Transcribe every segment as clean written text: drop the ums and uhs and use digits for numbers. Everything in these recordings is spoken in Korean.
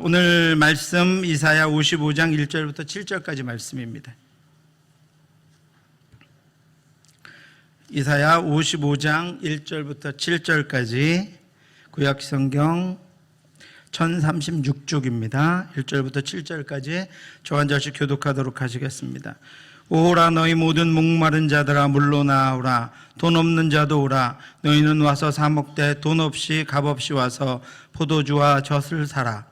오늘 말씀 이사야 55장 1절부터 7절까지 말씀입니다. 이사야 55장 1절부터 7절까지 구약성경 1036쪽입니다. 1절부터 7절까지 저 한 절씩 교독하도록 하시겠습니다. 오라 너희 모든 목마른 자들아 물로 나오라. 돈 없는 자도 오라. 너희는 와서 사 먹되 돈 없이 값 없이 와서 포도주와 젖을 사라.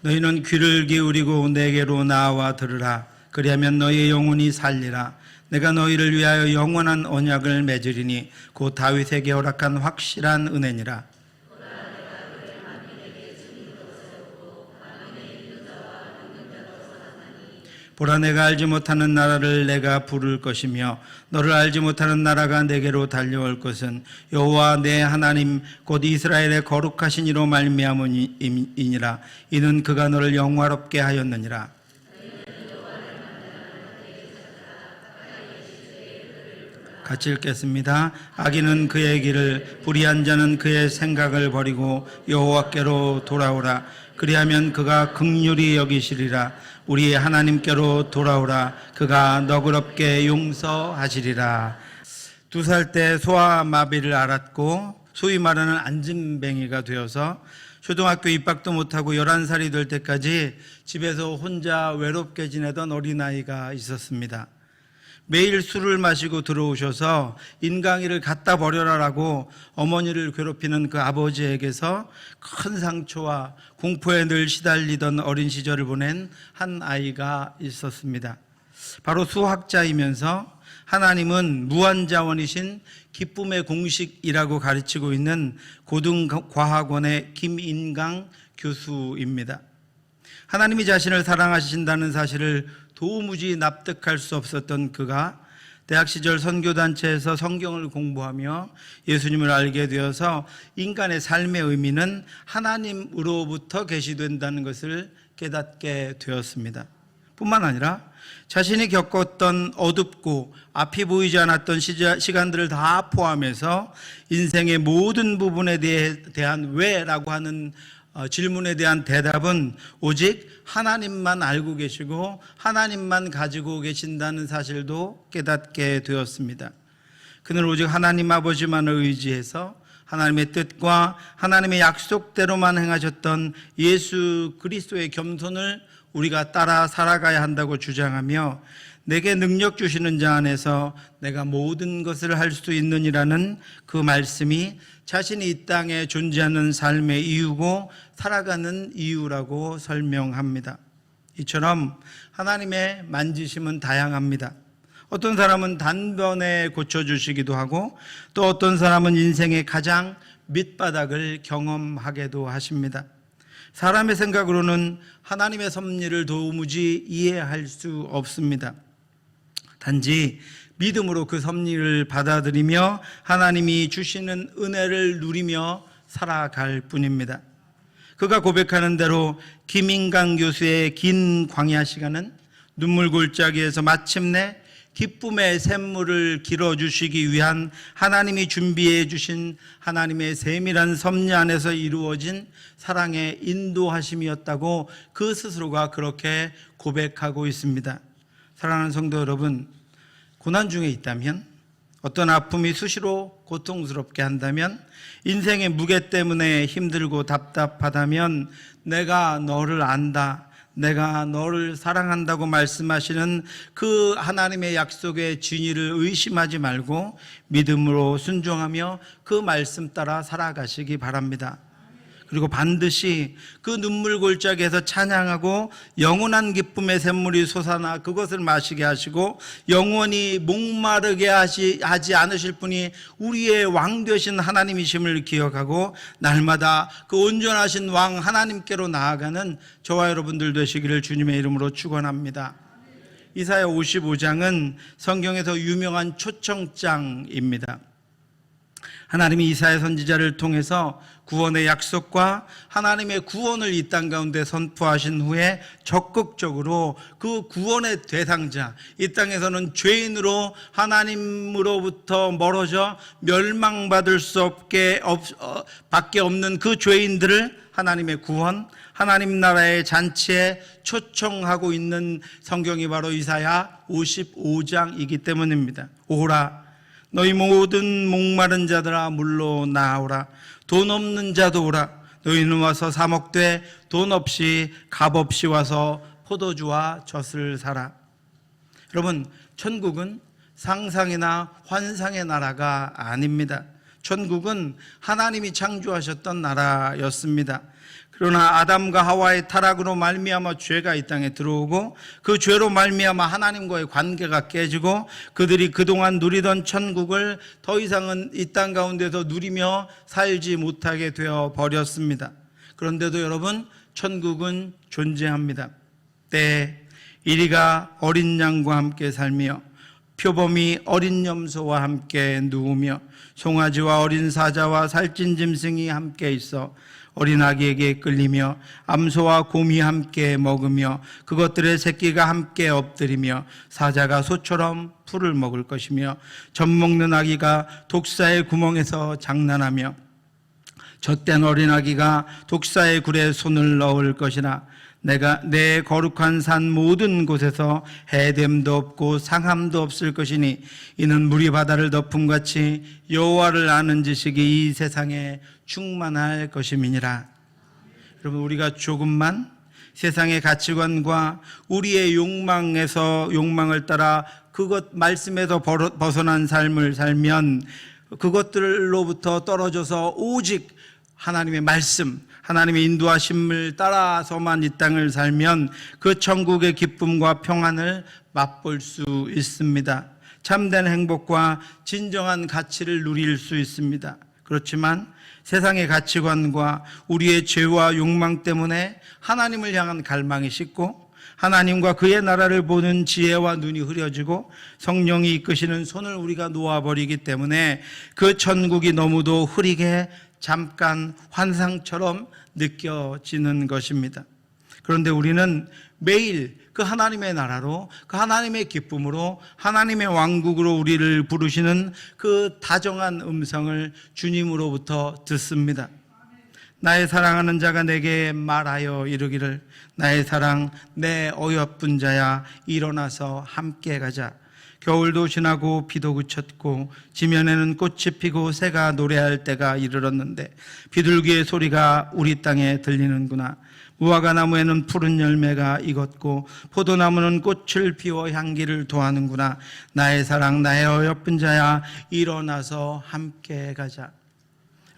너희는 귀를 기울이고 내게로 나와 들으라. 그리하면 너희의 영혼이 살리라. 내가 너희를 위하여 영원한 언약을 맺으리니 곧 다윗에게 허락한 확실한 은혜니라. 보라 내가 알지 못하는 나라를 내가 부를 것이며 너를 알지 못하는 나라가 내게로 달려올 것은 여호와 내 하나님 곧 이스라엘의 거룩하신 이로 말미암음이니라. 이는 그가 너를 영화롭게 하였느니라. 같이 읽겠습니다. 악인은 그의 길을, 불의한 자는 그의 생각을 버리고 여호와께로 돌아오라. 그리하면 그가 긍휼히 여기시리라. 우리의 하나님께로 돌아오라. 그가 너그럽게 용서하시리라. 2살 때 소아마비를 앓았고 소위 말하는 안진뱅이가 되어서 초등학교 입학도 못하고 11살이 될 때까지 집에서 혼자 외롭게 지내던 어린아이가 있었습니다. 매일 술을 마시고 들어오셔서 인강이를 갖다 버려라라고 어머니를 괴롭히는 그 아버지에게서 큰 상처와 공포에 늘 시달리던 어린 시절을 보낸 한 아이가 있었습니다. 바로 수학자이면서 하나님은 무한자원이신 기쁨의 공식이라고 가르치고 있는 고등과학원의 김인강 교수입니다. 하나님이 자신을 사랑하신다는 사실을 도무지 납득할 수 없었던 그가 대학 시절 선교단체에서 성경을 공부하며 예수님을 알게 되어서 인간의 삶의 의미는 하나님으로부터 계시된다는 것을 깨닫게 되었습니다. 뿐만 아니라 자신이 겪었던 어둡고 앞이 보이지 않았던 시간들을 다 포함해서 인생의 모든 부분에 대한 왜라고 하는 질문에 대한 대답은 오직 하나님만 알고 계시고 하나님만 가지고 계신다는 사실도 깨닫게 되었습니다. 그는 오직 하나님 아버지만을 의지해서 하나님의 뜻과 하나님의 약속대로만 행하셨던 예수 그리스도의 겸손을 우리가 따라 살아가야 한다고 주장하며 내게 능력 주시는 자 안에서 내가 모든 것을 할 수 있느니라는 그 말씀이 자신이 이 땅에 존재하는 삶의 이유고 살아가는 이유라고 설명합니다. 이처럼 하나님의 만지심은 다양합니다. 어떤 사람은 단번에 고쳐주시기도 하고 또 어떤 사람은 인생의 가장 밑바닥을 경험하게도 하십니다. 사람의 생각으로는 하나님의 섭리를 도무지 이해할 수 없습니다. 단지 믿음으로 그 섭리를 받아들이며 하나님이 주시는 은혜를 누리며 살아갈 뿐입니다. 그가 고백하는 대로 김인강 교수의 긴 광야 시간은 눈물 골짜기에서 마침내 기쁨의 샘물을 길어주시기 위한 하나님이 준비해 주신 하나님의 세밀한 섭리 안에서 이루어진 사랑의 인도하심이었다고 그 스스로가 그렇게 고백하고 있습니다. 사랑하는 성도 여러분, 고난 중에 있다면, 어떤 아픔이 수시로 고통스럽게 한다면, 인생의 무게 때문에 힘들고 답답하다면 내가 너를 안다, 내가 너를 사랑한다고 말씀하시는 그 하나님의 약속의 진리를 의심하지 말고 믿음으로 순종하며 그 말씀 따라 살아가시기 바랍니다. 그리고 반드시 그 눈물 골짜기에서 찬양하고 영원한 기쁨의 샘물이 솟아나 그것을 마시게 하시고 영원히 목마르게 하지 않으실 분이 우리의 왕 되신 하나님이심을 기억하고 날마다 그 온전하신 왕 하나님께로 나아가는 저와 여러분들 되시기를 주님의 이름으로 축원합니다. 이사야 55장은 성경에서 유명한 초청장입니다. 하나님이 이사야 선지자를 통해서 구원의 약속과 하나님의 구원을 이 땅 가운데 선포하신 후에 적극적으로 그 구원의 대상자, 이 땅에서는 죄인으로 하나님으로부터 멀어져 멸망받을 수 밖에 없는 그 죄인들을 하나님의 구원, 하나님 나라의 잔치에 초청하고 있는 성경이 바로 이사야 55장이기 때문입니다. 오라 너희 모든 목마른 자들아 물로 나오라. 돈 없는 자도 오라. 너희는 와서 사 먹되 돈 없이 값 없이 와서 포도주와 젖을 사라. 여러분, 천국은 상상이나 환상의 나라가 아닙니다. 천국은 하나님이 창조하셨던 나라였습니다. 그러나 아담과 하와의 타락으로 말미암아 죄가 이 땅에 들어오고 그 죄로 말미암아 하나님과의 관계가 깨지고 그들이 그동안 누리던 천국을 더 이상은 이 땅 가운데서 누리며 살지 못하게 되어 버렸습니다. 그런데도 여러분, 천국은 존재합니다. 때에 이리가 어린 양과 함께 살며 표범이 어린 염소와 함께 누우며 송아지와 어린 사자와 살찐 짐승이 함께 있어 어린 아기에게 끌리며 암소와 곰이 함께 먹으며 그것들의 새끼가 함께 엎드리며 사자가 소처럼 풀을 먹을 것이며 젖 먹는 아기가 독사의 구멍에서 장난하며 젖된 어린 아기가 독사의 굴에 손을 넣을 것이나 내가 내 거룩한 산 모든 곳에서 해됨도 없고 상함도 없을 것이니 이는 물이 바다를 덮음같이 여호와를 아는 지식이 이 세상에 충만할 것임이니라. 여러분, 우리가 조금만 세상의 가치관과 우리의 욕망을 따라 그것 말씀에서 벗어난 삶을 살면 그것들로부터 떨어져서 오직 하나님의 말씀, 하나님의 인도하심을 따라서만 이 땅을 살면 그 천국의 기쁨과 평안을 맛볼 수 있습니다. 참된 행복과 진정한 가치를 누릴 수 있습니다. 그렇지만 세상의 가치관과 우리의 죄와 욕망 때문에 하나님을 향한 갈망이 식고 하나님과 그의 나라를 보는 지혜와 눈이 흐려지고 성령이 이끄시는 손을 우리가 놓아버리기 때문에 그 천국이 너무도 흐리게 잠깐 환상처럼 느껴지는 것입니다. 그런데 우리는 매일 그 하나님의 나라로, 그 하나님의 기쁨으로, 하나님의 왕국으로 우리를 부르시는 그 다정한 음성을 주님으로부터 듣습니다. 나의 사랑하는 자가 내게 말하여 이르기를 나의 사랑 내 어여쁜 자야 일어나서 함께 가자. 겨울도 지나고 비도 그쳤고 지면에는 꽃이 피고 새가 노래할 때가 이르렀는데 비둘기의 소리가 우리 땅에 들리는구나. 무화과 나무에는 푸른 열매가 익었고 포도나무는 꽃을 피워 향기를 도하는구나. 나의 사랑 나의 어여쁜 자야 일어나서 함께 가자.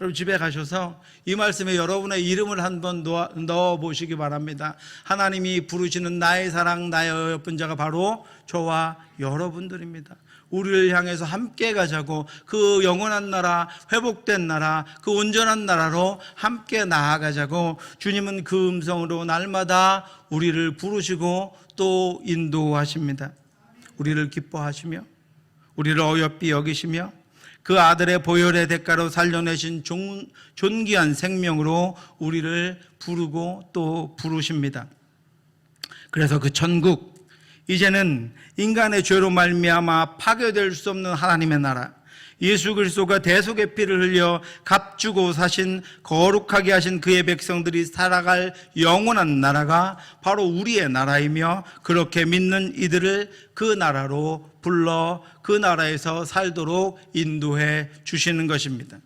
여러분, 집에 가셔서 이 말씀에 여러분의 이름을 한번 넣어 보시기 바랍니다. 하나님이 부르시는 나의 사랑 나의 어여쁜 자가 바로 저와 여러분들입니다. 우리를 향해서 함께 가자고, 그 영원한 나라, 회복된 나라, 그 온전한 나라로 함께 나아가자고 주님은 그 음성으로 날마다 우리를 부르시고 또 인도하십니다. 우리를 기뻐하시며 우리를 어여삐 여기시며 그 아들의 보혈의 대가로 살려내신 존귀한 생명으로 우리를 부르고 또 부르십니다. 그래서 그 천국, 이제는 인간의 죄로 말미암아 파괴될 수 없는 하나님의 나라, 예수 그리스도가 대속의 피를 흘려 값주고 사신 거룩하게 하신 그의 백성들이 살아갈 영원한 나라가 바로 우리의 나라이며 그렇게 믿는 이들을 그 나라로 불러 그 나라에서 살도록 인도해 주시는 것입니다.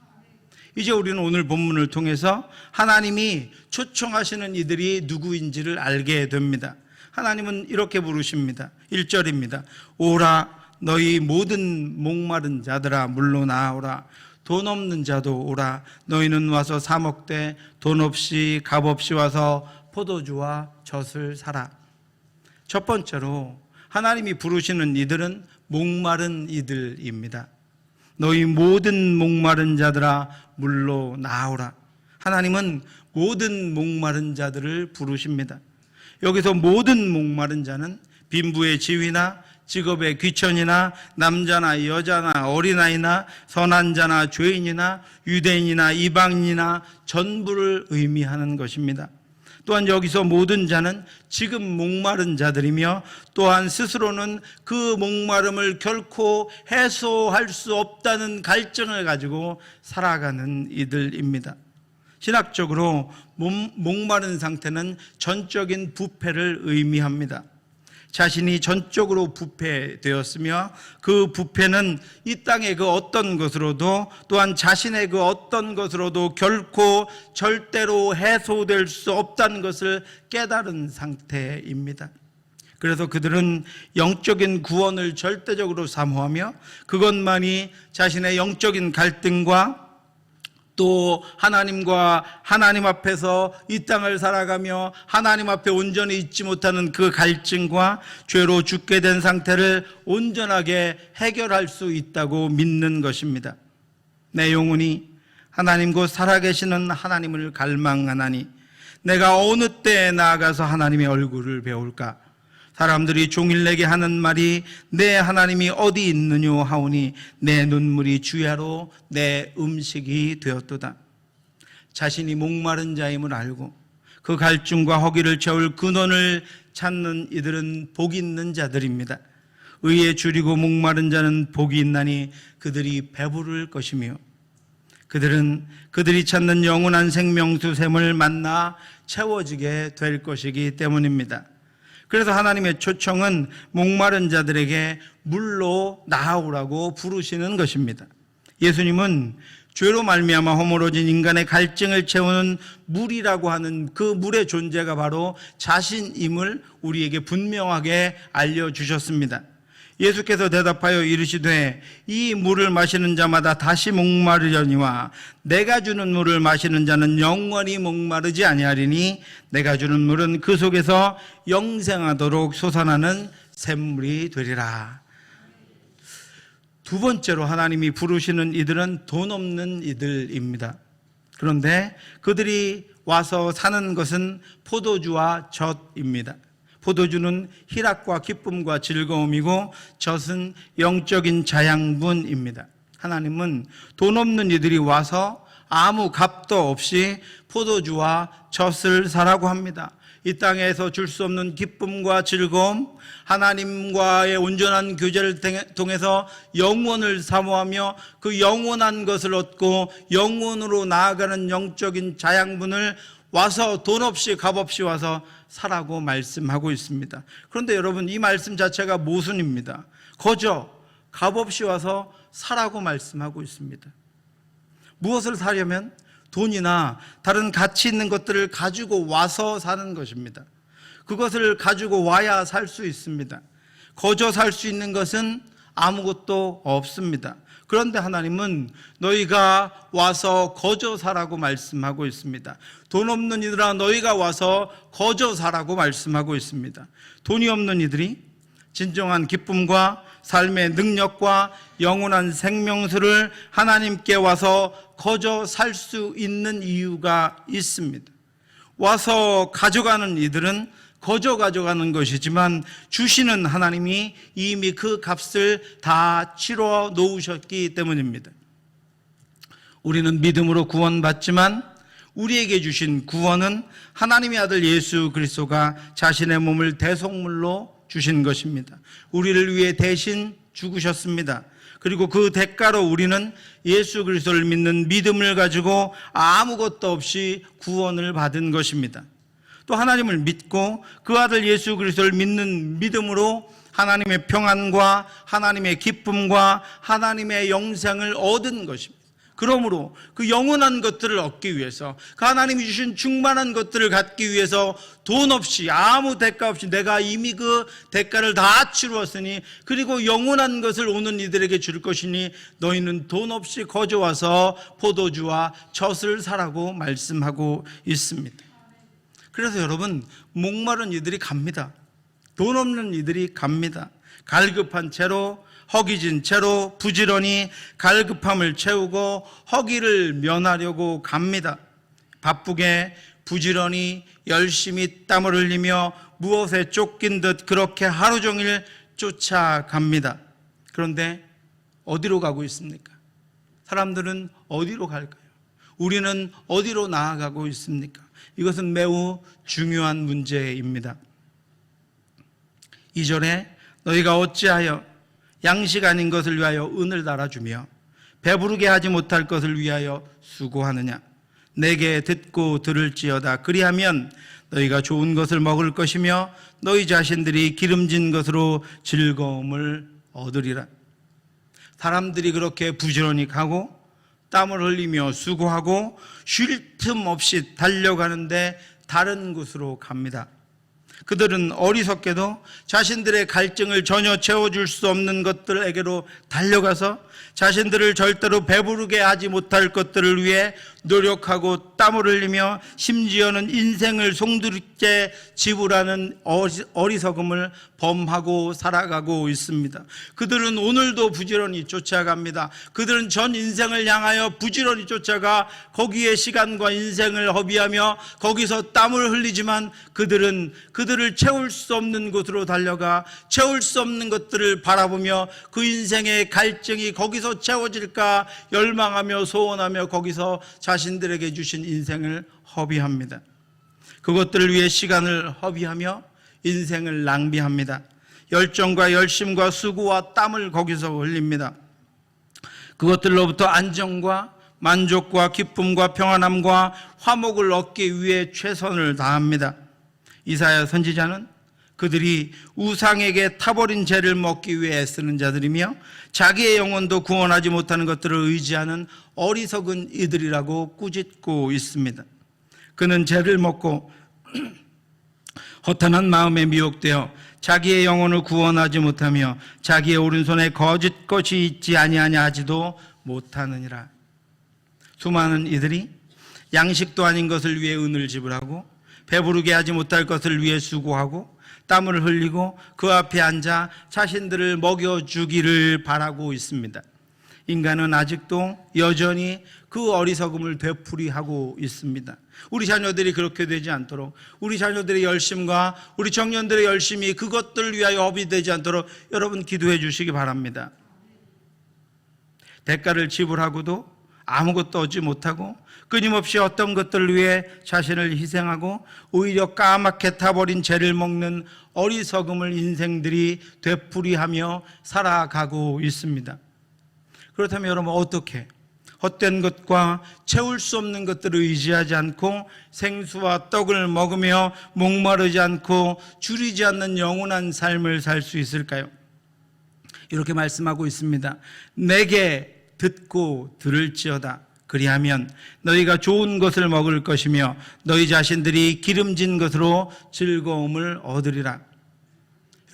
이제 우리는 오늘 본문을 통해서 하나님이 초청하시는 이들이 누구인지를 알게 됩니다. 하나님은 이렇게 부르십니다. 1절입니다. 오라 너희 모든 목마른 자들아 물로 나오라. 돈 없는 자도 오라. 너희는 와서 사 먹되 돈 없이 값 없이 와서 포도주와 젖을 사라. 첫 번째로 하나님이 부르시는 이들은 목마른 이들입니다. 너희 모든 목마른 자들아 물로 나오라. 하나님은 모든 목마른 자들을 부르십니다. 여기서 모든 목마른 자는 빈부의 지위나 직업의 귀천이나 남자나 여자나 어린아이나 선한 자나 죄인이나 유대인이나 이방인이나 전부를 의미하는 것입니다. 또한 여기서 모든 자는 지금 목마른 자들이며 또한 스스로는 그 목마름을 결코 해소할 수 없다는 갈증을 가지고 살아가는 이들입니다. 신학적으로 목마른 상태는 전적인 부패를 의미합니다. 자신이 전적으로 부패되었으며 그 부패는 이 땅의 그 어떤 것으로도 또한 자신의 그 어떤 것으로도 결코 절대로 해소될 수 없다는 것을 깨달은 상태입니다. 그래서 그들은 영적인 구원을 절대적으로 사모하며 그것만이 자신의 영적인 갈등과 또 하나님 앞에서 이 땅을 살아가며 하나님 앞에 온전히 있지 못하는 그 갈증과 죄로 죽게 된 상태를 온전하게 해결할 수 있다고 믿는 것입니다. 내 영혼이 하나님 곧 살아계시는 하나님을 갈망하나니 내가 어느 때에 나아가서 하나님의 얼굴을 배울까? 사람들이 종일 내게 하는 말이 내 하나님이 어디 있느뇨 하오니 내 눈물이 주야로 내 음식이 되었도다. 자신이 목마른 자임을 알고 그 갈증과 허기를 채울 근원을 찾는 이들은 복이 있는 자들입니다. 의에 줄이고 목마른 자는 복이 있나니 그들이 배부를 것이며 그들은 그들이 찾는 영원한 생명수 샘을 만나 채워지게 될 것이기 때문입니다. 그래서 하나님의 초청은 목마른 자들에게 물로 나아오라고 부르시는 것입니다. 예수님은 죄로 말미암아 허물어진 인간의 갈증을 채우는 물이라고 하는 그 물의 존재가 바로 자신임을 우리에게 분명하게 알려주셨습니다. 예수께서 대답하여 이르시되 이 물을 마시는 자마다 다시 목마르려니와 내가 주는 물을 마시는 자는 영원히 목마르지 아니하리니 내가 주는 물은 그 속에서 영생하도록 솟아나는 샘물이 되리라. 두 번째로 하나님이 부르시는 이들은 돈 없는 이들입니다. 그런데 그들이 와서 사는 것은 포도주와 젖입니다. 포도주는 희락과 기쁨과 즐거움이고 젖은 영적인 자양분입니다. 하나님은 돈 없는 이들이 와서 아무 값도 없이 포도주와 젖을 사라고 합니다. 이 땅에서 줄 수 없는 기쁨과 즐거움, 하나님과의 온전한 교제를 통해서 영원을 사모하며 그 영원한 것을 얻고 영원으로 나아가는 영적인 자양분을 와서 돈 없이 값 없이 와서 사라고 말씀하고 있습니다. 그런데 여러분, 이 말씀 자체가 모순입니다. 거저 값 없이 와서 사라고 말씀하고 있습니다. 무엇을 사려면 돈이나 다른 가치 있는 것들을 가지고 와서 사는 것입니다. 그것을 가지고 와야 살 수 있습니다. 거저 살 수 있는 것은 아무것도 없습니다. 그런데 하나님은 너희가 와서 거저 사라고 말씀하고 있습니다. 돈 없는 이들아 너희가 와서 거저 사라고 말씀하고 있습니다. 돈이 없는 이들이 진정한 기쁨과 삶의 능력과 영원한 생명수를 하나님께 와서 거저 살 수 있는 이유가 있습니다. 와서 가져가는 이들은 거저 가져가는 것이지만 주시는 하나님이 이미 그 값을 다 치러 놓으셨기 때문입니다. 우리는 믿음으로 구원받지만 우리에게 주신 구원은 하나님의 아들 예수 그리스도가 자신의 몸을 대속물로 주신 것입니다. 우리를 위해 대신 죽으셨습니다. 그리고 그 대가로 우리는 예수 그리스도를 믿는 믿음을 가지고 아무것도 없이 구원을 받은 것입니다. 또 하나님을 믿고 그 아들 예수 그리스도를 믿는 믿음으로 하나님의 평안과 하나님의 기쁨과 하나님의 영생을 얻은 것입니다. 그러므로 그 영원한 것들을 얻기 위해서 그 하나님이 주신 충만한 것들을 갖기 위해서 돈 없이 아무 대가 없이 내가 이미 그 대가를 다 치루었으니 그리고 영원한 것을 오는 이들에게 줄 것이니 너희는 돈 없이 거저 와서 포도주와 젖을 사라고 말씀하고 있습니다. 그래서 여러분, 목마른 이들이 갑니다. 돈 없는 이들이 갑니다. 갈급한 채로, 허기진 채로 부지런히 갈급함을 채우고 허기를 면하려고 갑니다. 바쁘게 부지런히 열심히 땀을 흘리며 무엇에 쫓긴 듯 그렇게 하루 종일 쫓아갑니다. 그런데 어디로 가고 있습니까? 사람들은 어디로 갈까요? 우리는 어디로 나아가고 있습니까? 이것은 매우 중요한 문제입니다. 2절에 너희가 어찌하여 양식 아닌 것을 위하여 은을 달아주며 배부르게 하지 못할 것을 위하여 수고하느냐. 내게 듣고 들을지어다. 그리하면 너희가 좋은 것을 먹을 것이며 너희 자신들이 기름진 것으로 즐거움을 얻으리라. 사람들이 그렇게 부지런히 가고 땀을 흘리며 수고하고 쉴 틈 없이 달려가는데 다른 곳으로 갑니다. 그들은 어리석게도 자신들의 갈증을 전혀 채워줄 수 없는 것들에게로 달려가서 자신들을 절대로 배부르게 하지 못할 것들을 위해 노력하고 땀을 흘리며 심지어는 인생을 송두리째 지불하는 어리석음을 범하고 살아가고 있습니다. 그들은 오늘도 부지런히 쫓아갑니다. 그들은 전 인생을 향하여 부지런히 쫓아가 거기에 시간과 인생을 허비하며 거기서 땀을 흘리지만 그들은 그들을 채울 수 없는 곳으로 달려가 채울 수 없는 것들을 바라보며 그 인생의 갈증이 거기서 채워질까 열망하며 소원하며 거기서 자신들에게 주신 인생을 허비합니다. 그것들을 위해 시간을 허비하며 인생을 낭비합니다. 열정과 열심과 수고와 땀을 거기서 흘립니다. 그것들로부터 안정과 만족과 기쁨과 평안함과 화목을 얻기 위해 최선을 다합니다. 이사야 선지자는 그들이 우상에게 타버린 죄를 먹기 위해 애쓰는 자들이며 자기의 영혼도 구원하지 못하는 것들을 의지하는 어리석은 이들이라고 꾸짖고 있습니다. 그는 죄를 먹고 허탄한 마음에 미혹되어 자기의 영혼을 구원하지 못하며 자기의 오른손에 거짓 것이 있지 아니하냐 하지도 못하느니라. 수많은 이들이 양식도 아닌 것을 위해 은을 지불하고 배부르게 하지 못할 것을 위해 수고하고 땀을 흘리고 그 앞에 앉아 자신들을 먹여주기를 바라고 있습니다. 인간은 아직도 여전히 그 어리석음을 되풀이하고 있습니다. 우리 자녀들이 그렇게 되지 않도록 우리 자녀들의 열심과 우리 청년들의 열심이 그것들을 위하여 허비되지 않도록 여러분 기도해 주시기 바랍니다. 대가를 지불하고도 아무것도 얻지 못하고 끊임없이 어떤 것들을 위해 자신을 희생하고 오히려 까맣게 타버린 죄를 먹는 어리석음을 인생들이 되풀이하며 살아가고 있습니다. 그렇다면 여러분 어떻게 헛된 것과 채울 수 없는 것들을 의지하지 않고 생수와 떡을 먹으며 목마르지 않고 줄이지 않는 영원한 삶을 살 수 있을까요? 이렇게 말씀하고 있습니다. 내게 듣고 들을지어다. 그리하면 너희가 좋은 것을 먹을 것이며 너희 자신들이 기름진 것으로 즐거움을 얻으리라.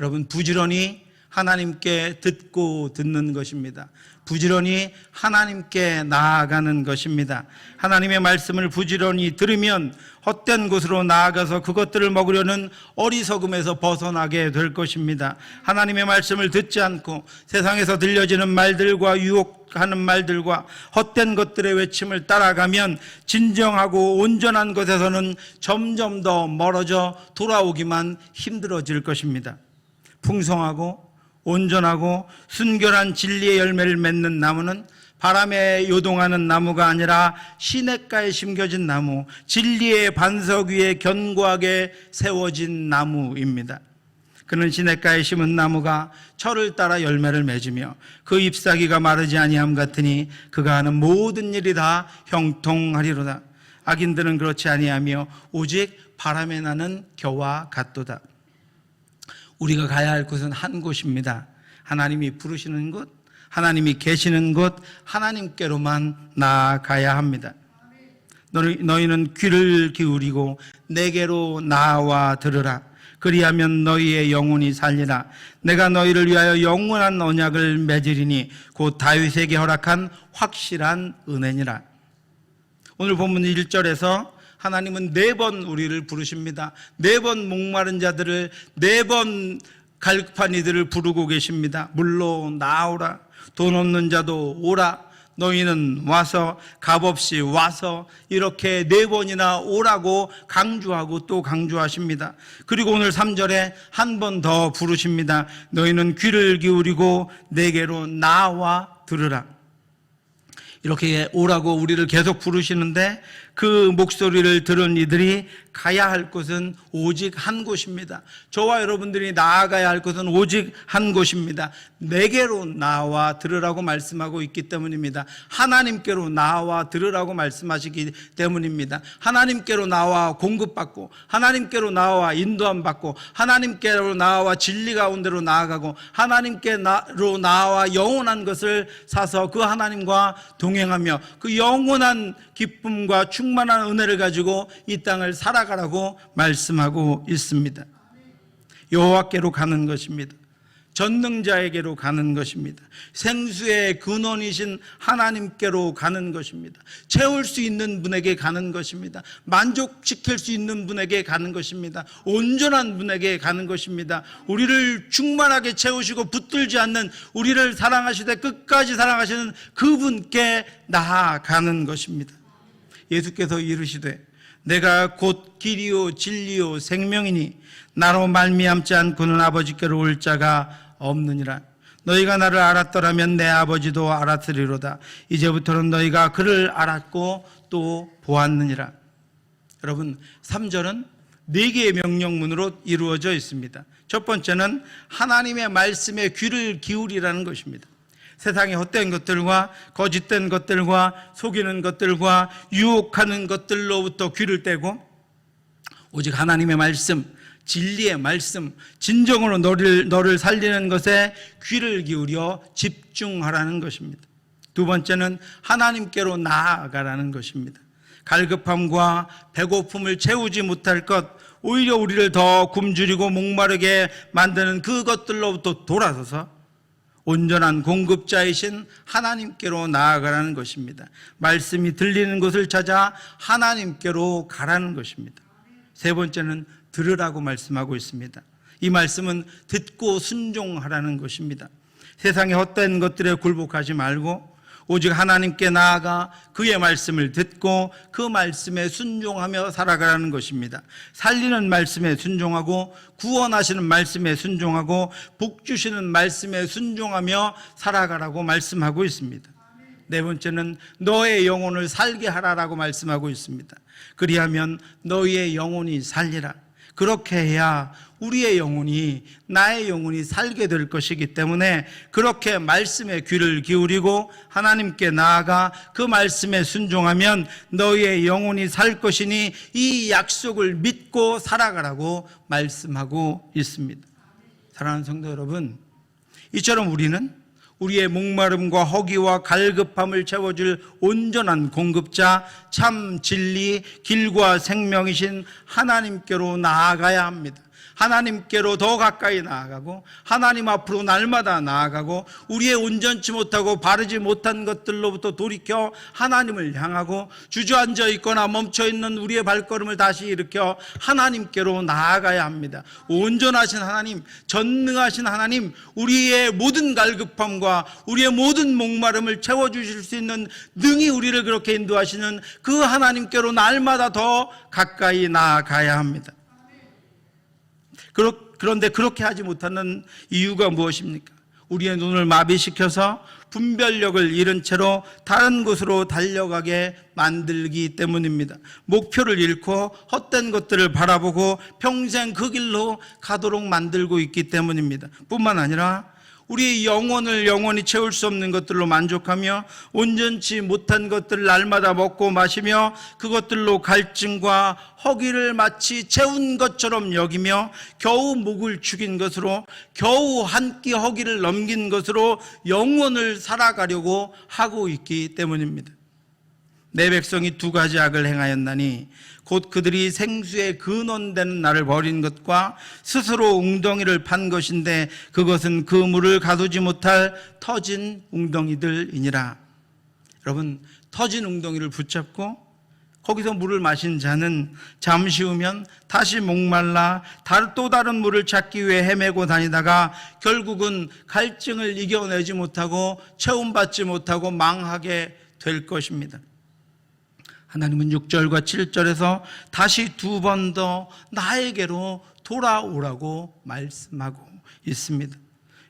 여러분 부지런히 하나님께 듣고 듣는 것입니다. 부지런히 하나님께 나아가는 것입니다. 하나님의 말씀을 부지런히 들으면 헛된 곳으로 나아가서 그것들을 먹으려는 어리석음에서 벗어나게 될 것입니다. 하나님의 말씀을 듣지 않고 세상에서 들려지는 말들과 유혹하는 말들과 헛된 것들의 외침을 따라가면 진정하고 온전한 것에서는 점점 더 멀어져 돌아오기만 힘들어질 것입니다. 풍성하고 온전하고 순결한 진리의 열매를 맺는 나무는 바람에 요동하는 나무가 아니라 시냇가에 심겨진 나무, 진리의 반석 위에 견고하게 세워진 나무입니다. 그는 시냇가에 심은 나무가 철을 따라 열매를 맺으며 그 잎사귀가 마르지 아니함 같으니 그가 하는 모든 일이 다 형통하리로다. 악인들은 그렇지 아니하며 오직 바람에 나는 겨와 같도다. 우리가 가야 할 곳은 한 곳입니다. 하나님이 부르시는 곳, 하나님이 계시는 곳, 하나님께로만 나아가야 합니다. 너희는 귀를 기울이고 내게로 나와 들으라. 그리하면 너희의 영혼이 살리라. 내가 너희를 위하여 영원한 언약을 맺으리니 곧 다윗에게 허락한 확실한 은혜니라. 오늘 본문 1절에서 하나님은 4번 우리를 부르십니다. 4번 목마른 자들을 4번 갈급한 이들을 부르고 계십니다. 물로 나오라. 돈 없는 자도 오라. 너희는 와서 값없이 와서 이렇게 4번이나 오라고 강조하고 또 강조하십니다. 그리고 오늘 3절에 한 번 더 부르십니다. 너희는 귀를 기울이고 내게로 나와 들으라. 이렇게 오라고 우리를 계속 부르시는데 그 목소리를 들은 이들이 가야 할 곳은 오직 한 곳입니다. 저와 여러분들이 나아가야 할 곳은 오직 한 곳입니다. 내게로 나와 들으라고 말씀하고 있기 때문입니다. 하나님께로 나와 들으라고 말씀하시기 때문입니다. 하나님께로 나와 공급받고 하나님께로 나와 인도함 받고 하나님께로 나와 진리 가운데로 나아가고 하나님께로 나와 영원한 것을 사서 그 하나님과 동행하며 그 영원한 기쁨과 충만한 은혜를 가지고 이 땅을 살아가라고 말씀하고 있습니다. 여호와께로 가는 것입니다. 전능자에게로 가는 것입니다. 생수의 근원이신 하나님께로 가는 것입니다. 채울 수 있는 분에게 가는 것입니다. 만족시킬 수 있는 분에게 가는 것입니다. 온전한 분에게 가는 것입니다. 우리를 충만하게 채우시고 붙들지 않는, 우리를 사랑하시되 끝까지 사랑하시는 그분께 나아가는 것입니다. 예수께서 이르시되 내가 곧 길이요 진리요 생명이니 나로 말미암지 않고는 아버지께로 올 자가 없느니라. 너희가 나를 알았더라면 내 아버지도 알았으리로다. 이제부터는 너희가 그를 알았고 또 보았느니라. 여러분, 3절은 4개의 명령문으로 이루어져 있습니다. 첫 번째는 하나님의 말씀에 귀를 기울이라는 것입니다. 세상의 헛된 것들과 거짓된 것들과 속이는 것들과 유혹하는 것들로부터 귀를 떼고 오직 하나님의 말씀, 진리의 말씀, 진정으로 너를 살리는 것에 귀를 기울여 집중하라는 것입니다. 두 번째는 하나님께로 나아가라는 것입니다. 갈급함과 배고픔을 채우지 못할 것, 오히려 우리를 더 굶주리고 목마르게 만드는 그것들로부터 돌아서서 온전한 공급자이신 하나님께로 나아가라는 것입니다. 말씀이 들리는 곳을 찾아 하나님께로 가라는 것입니다. 세 번째는 들으라고 말씀하고 있습니다. 이 말씀은 듣고 순종하라는 것입니다. 세상의 헛된 것들에 굴복하지 말고 오직 하나님께 나아가 그의 말씀을 듣고 그 말씀에 순종하며 살아가라는 것입니다. 살리는 말씀에 순종하고 구원하시는 말씀에 순종하고 복 주시는 말씀에 순종하며 살아가라고 말씀하고 있습니다. 네 번째는 너의 영혼을 살게 하라라고 말씀하고 있습니다. 그리하면 너희의 영혼이 살리라. 그렇게 해야 우리의 영혼이, 나의 영혼이 살게 될 것이기 때문에 그렇게 말씀에 귀를 기울이고 하나님께 나아가 그 말씀에 순종하면 너희의 영혼이 살 것이니 이 약속을 믿고 살아가라고 말씀하고 있습니다. 사랑하는 성도 여러분, 이처럼 우리는 우리의 목마름과 허기와 갈급함을 채워줄 온전한 공급자, 참 진리, 길과 생명이신 하나님께로 나아가야 합니다. 하나님께로 더 가까이 나아가고 하나님 앞으로 날마다 나아가고 우리의 온전치 못하고 바르지 못한 것들로부터 돌이켜 하나님을 향하고 주저앉아 있거나 멈춰 있는 우리의 발걸음을 다시 일으켜 하나님께로 나아가야 합니다. 온전하신 하나님, 전능하신 하나님, 우리의 모든 갈급함과 우리의 모든 목마름을 채워주실 수 있는 능히 우리를 그렇게 인도하시는 그 하나님께로 날마다 더 가까이 나아가야 합니다. 그런데 그렇게 하지 못하는 이유가 무엇입니까? 우리의 눈을 마비시켜서 분별력을 잃은 채로 다른 곳으로 달려가게 만들기 때문입니다. 목표를 잃고 헛된 것들을 바라보고 평생 그 길로 가도록 만들고 있기 때문입니다. 뿐만 아니라 우리 영혼을 영원히 채울 수 없는 것들로 만족하며 온전치 못한 것들을 날마다 먹고 마시며 그것들로 갈증과 허기를 마치 채운 것처럼 여기며 겨우 목을 축인 것으로 겨우 한 끼 허기를 넘긴 것으로 영혼을 살아가려고 하고 있기 때문입니다. 내 백성이 2가지 악을 행하였나니 곧 그들이 생수의 근원되는 나를 버린 것과 스스로 웅덩이를 판 것인데 그것은 그 물을 가두지 못할 터진 웅덩이들이니라. 여러분, 터진 웅덩이를 붙잡고 거기서 물을 마신 자는 잠시 후면 다시 목말라 또 다른 물을 찾기 위해 헤매고 다니다가 결국은 갈증을 이겨내지 못하고 체험받지 못하고 망하게 될 것입니다. 하나님은 6절과 7절에서 다시 2번 더 나에게로 돌아오라고 말씀하고 있습니다.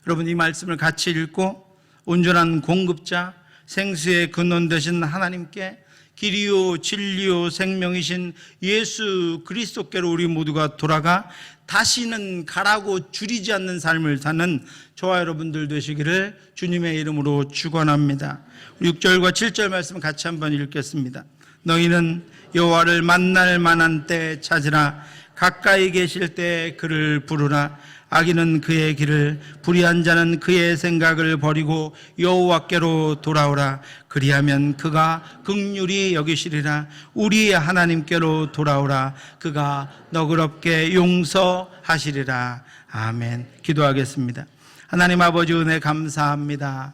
여러분, 이 말씀을 같이 읽고 온전한 공급자, 생수의 근원 되신 하나님께, 길이요 진리요 생명이신 예수 그리스도께로 우리 모두가 돌아가 다시는 가라고 줄이지 않는 삶을 사는 저와 여러분들 되시기를 주님의 이름으로 축원합니다. 6절과 7절 말씀 같이 한번 읽겠습니다. 너희는 여호와를 만날 만한 때 찾으라. 가까이 계실 때 그를 부르라. 악인은 그의 길을, 불의한 자는 그의 생각을 버리고 여호와께로 돌아오라. 그리하면 그가 긍휼히 여기시리라. 우리 하나님께로 돌아오라. 그가 너그럽게 용서하시리라. 아멘. 기도하겠습니다. 하나님 아버지, 은혜 감사합니다.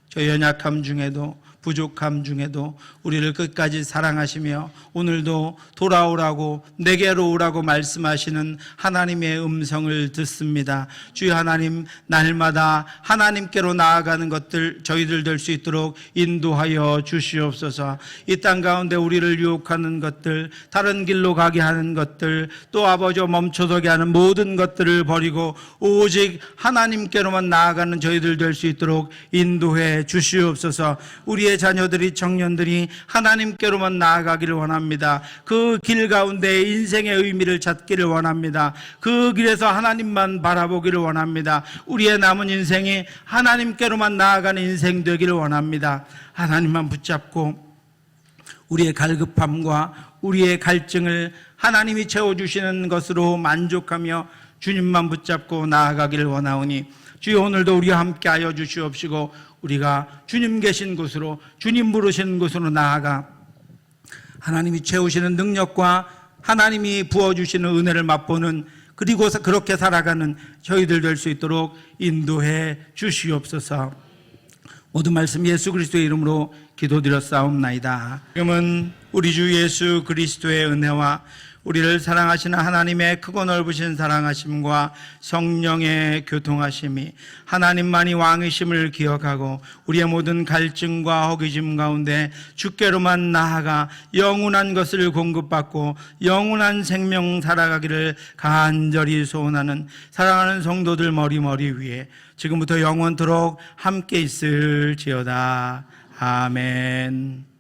저희 연약함 중에도, 부족함 중에도 우리를 끝까지 사랑하시며 오늘도 돌아오라고, 내게로 오라고 말씀하시는 하나님의 음성을 듣습니다. 주여 하나님, 날마다 하나님께로 나아가는 것들 저희들 될 수 있도록 인도하여 주시옵소서. 이 땅 가운데 우리를 유혹하는 것들, 다른 길로 가게 하는 것들, 또 아버지 멈춰서게 하는 모든 것들을 버리고 오직 하나님께로만 나아가는 저희들 될 수 있도록 인도해 주시옵소서. 우리의 자녀들이, 청년들이 하나님께로만 나아가기를 원합니다. 그 길 가운데 인생의 의미를 찾기를 원합니다. 그 길에서 하나님만 바라보기를 원합니다. 우리의 남은 인생이 하나님께로만 나아가는 인생 되기를 원합니다. 하나님만 붙잡고 우리의 갈급함과 우리의 갈증을 하나님이 채워주시는 것으로 만족하며 주님만 붙잡고 나아가기를 원하오니 주여 오늘도 우리와 함께 하여 주시옵시고 우리가 주님 계신 곳으로, 주님 부르시는 곳으로 나아가 하나님이 채우시는 능력과 하나님이 부어주시는 은혜를 맛보는, 그리고 그렇게 살아가는 저희들 될 수 있도록 인도해 주시옵소서. 모든 말씀 예수 그리스도의 이름으로 기도드렸사옵나이다. 지금은 우리 주 예수 그리스도의 은혜와 우리를 사랑하시는 하나님의 크고 넓으신 사랑하심과 성령의 교통하심이, 하나님만이 왕이심을 기억하고 우리의 모든 갈증과 허기짐 가운데 주께로만 나아가 영원한 것을 공급받고 영원한 생명 살아가기를 간절히 소원하는 사랑하는 성도들 머리 위에 지금부터 영원토록 함께 있을지어다. 아멘.